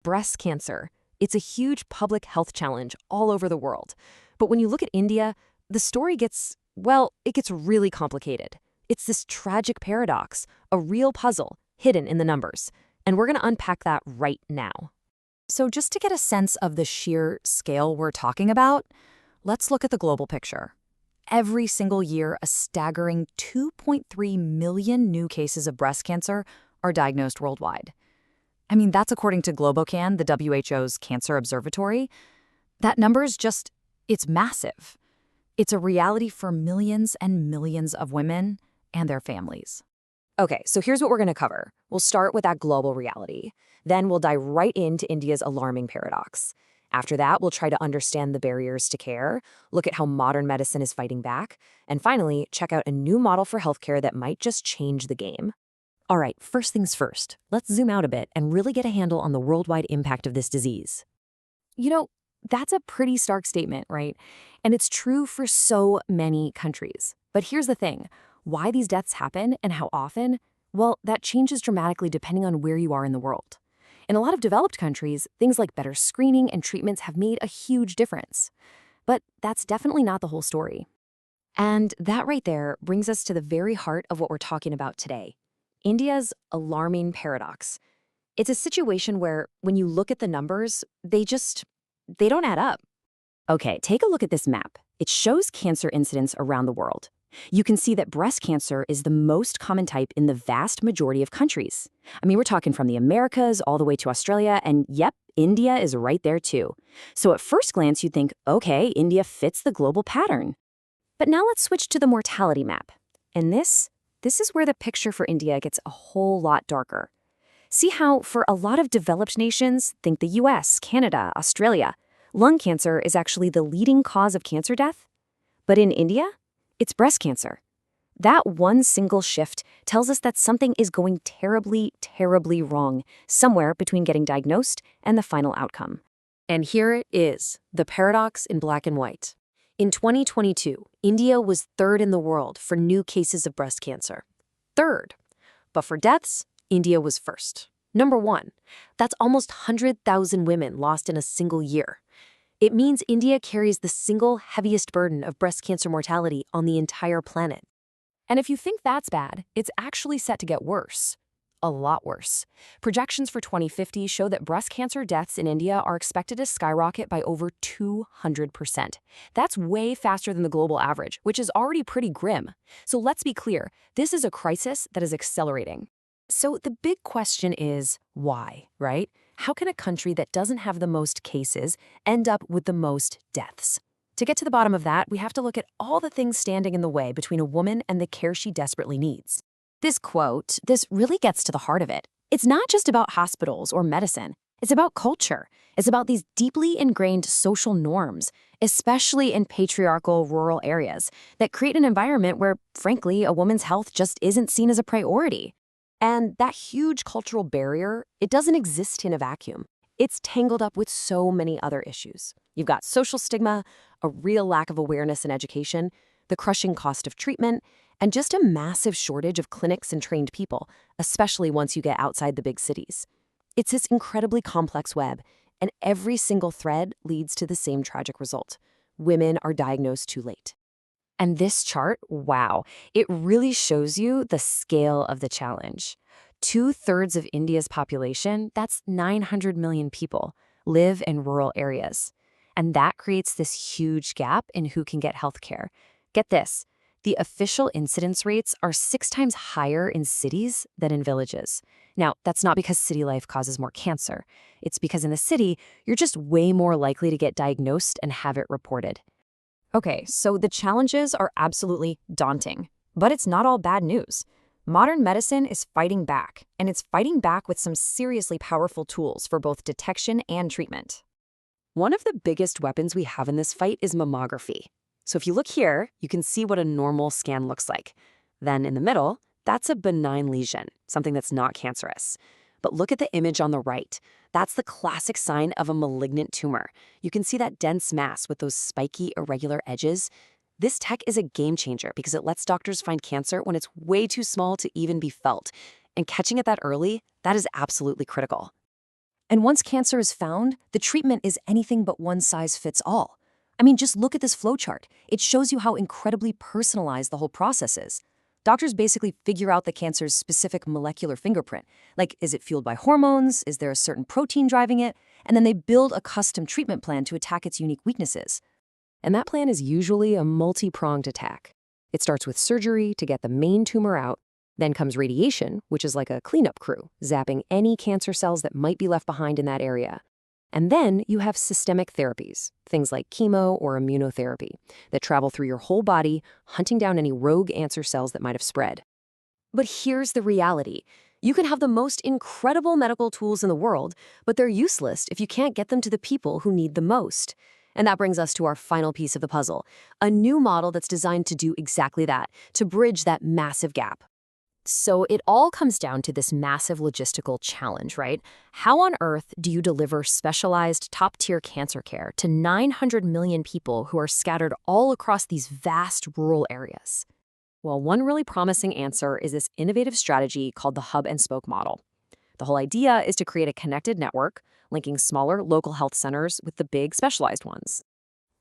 breast cancer. It's a huge public health challenge all over the world. But when you look at India, the story gets, well, it gets really complicated. It's this tragic paradox, a real puzzle hidden in the numbers. And we're going to unpack that right now. So just to get a sense of the sheer scale we're talking about, let's look at the global picture. Every single year, a staggering 2.3 million new cases of breast cancer are diagnosed worldwide. I mean, that's according to Globocan, the WHO's cancer observatory. That number is just, it's massive. It's a reality for millions and millions of women and their families. Okay, so here's what we're going to cover. We'll start with that global reality. Then we'll dive right into India's alarming paradox. After that, we'll try to understand the barriers to care, look at how modern medicine is fighting back, and finally, check out a new model for healthcare that might just change the game. All right, first things first, let's zoom out a bit and really get a handle on the worldwide impact of this disease. You know, that's a pretty stark statement, right? And it's true for so many countries. But here's the thing, why these deaths happen and how often, well, that changes dramatically depending on where you are in the world. In a lot of developed countries, things like better screening and treatments have made a huge difference. But that's definitely not the whole story. And that right there brings us to the very heart of what we're talking about today. India's alarming paradox. It's a situation where, when you look at the numbers, they don't add up. Okay, take a look at this map. It shows cancer incidence around the world. You can see that breast cancer is the most common type in the vast majority of countries. I mean, we're talking from the Americas all the way to Australia, and yep, India is right there too. So at first glance, you'd think, okay, India fits the global pattern. But now let's switch to the mortality map. And this is where the picture for India gets a whole lot darker. See how, for a lot of developed nations, think the US, Canada, Australia, lung cancer is actually the leading cause of cancer death? But in India, it's breast cancer. That one single shift tells us that something is going terribly, terribly wrong somewhere between getting diagnosed and the final outcome. And here it is, the paradox in black and white. In 2022, India was third in the world for new cases of breast cancer. Third. But for deaths, India was first. Number one. That's almost 100,000 women lost in a single year. It means India carries the single heaviest burden of breast cancer mortality on the entire planet. And if you think that's bad, it's actually set to get worse. A lot worse. Projections for 2050 show that breast cancer deaths in India are expected to skyrocket by over 200%. That's way faster than the global average, which is already pretty grim. So let's be clear, this is a crisis that is accelerating. So the big question is, why, right? How can a country that doesn't have the most cases end up with the most deaths? To get to the bottom of that, we have to look at all the things standing in the way between a woman and the care she desperately needs. This quote, this really gets to the heart of it. It's not just about hospitals or medicine. It's about culture. It's about these deeply ingrained social norms, especially in patriarchal rural areas, that create an environment where, frankly, a woman's health just isn't seen as a priority. And that huge cultural barrier, it doesn't exist in a vacuum. It's tangled up with so many other issues. You've got social stigma, a real lack of awareness and education, the crushing cost of treatment, and just a massive shortage of clinics and trained people, especially once you get outside the big cities. It's this incredibly complex web, and every single thread leads to the same tragic result. Women are diagnosed too late. And this chart, wow, it really shows you the scale of the challenge. 2/3 of India's population, that's 900 million people, live in rural areas. And that creates this huge gap in who can get healthcare. Get this, the official incidence rates are 6 times higher in cities than in villages. Now, that's not because city life causes more cancer. It's because in the city, you're just way more likely to get diagnosed and have it reported. Okay, so the challenges are absolutely daunting, but it's not all bad news. Modern medicine is fighting back, and it's fighting back with some seriously powerful tools for both detection and treatment. One of the biggest weapons we have in this fight is mammography. So if you look here, you can see what a normal scan looks like. Then in the middle, that's a benign lesion, something that's not cancerous. But look at the image on the right. That's the classic sign of a malignant tumor. You can see that dense mass with those spiky, irregular edges. This tech is a game changer because it lets doctors find cancer when it's way too small to even be felt. And catching it that early, that is absolutely critical. And once cancer is found, the treatment is anything but one size fits all. I mean, just look at this flowchart. It shows you how incredibly personalized the whole process is. Doctors basically figure out the cancer's specific molecular fingerprint. Like, is it fueled by hormones? Is there a certain protein driving it? And then they build a custom treatment plan to attack its unique weaknesses. And that plan is usually a multi-pronged attack. It starts with surgery to get the main tumor out. Then comes radiation, which is like a cleanup crew, zapping any cancer cells that might be left behind in that area. And then you have systemic therapies, things like chemo or immunotherapy, that travel through your whole body, hunting down any rogue cancer cells that might have spread. But here's the reality. You can have the most incredible medical tools in the world, but they're useless if you can't get them to the people who need the most. And that brings us to our final piece of the puzzle, a new model that's designed to do exactly that, to bridge that massive gap. So it all comes down to this massive logistical challenge, right? How on earth do you deliver specialized top-tier cancer care to 900 million people who are scattered all across these vast rural areas? Well, one really promising answer is this innovative strategy called the hub and spoke model. The whole idea is to create a connected network, linking smaller local health centers with the big specialized ones.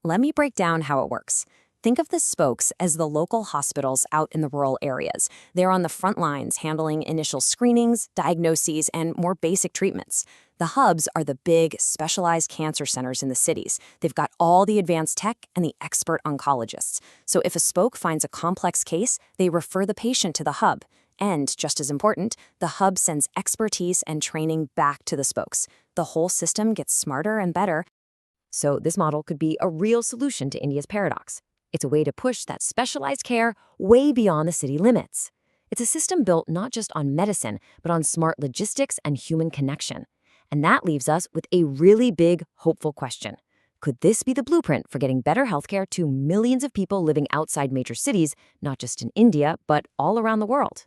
Let me break down how it works. Think of the spokes as the local hospitals out in the rural areas. They're on the front lines handling initial screenings, diagnoses, and more basic treatments. The hubs are the big, specialized cancer centers in the cities. They've got all the advanced tech and the expert oncologists. So if a spoke finds a complex case, they refer the patient to the hub. And, just as important, the hub sends expertise and training back to the spokes. The whole system gets smarter and better. So this model could be a real solution to India's paradox. It's a way to push that specialized care way beyond the city limits. It's a system built not just on medicine, but on smart logistics and human connection. And that leaves us with a really big, hopeful question. Could this be the blueprint for getting better healthcare to millions of people living outside major cities, not just in India, but all around the world?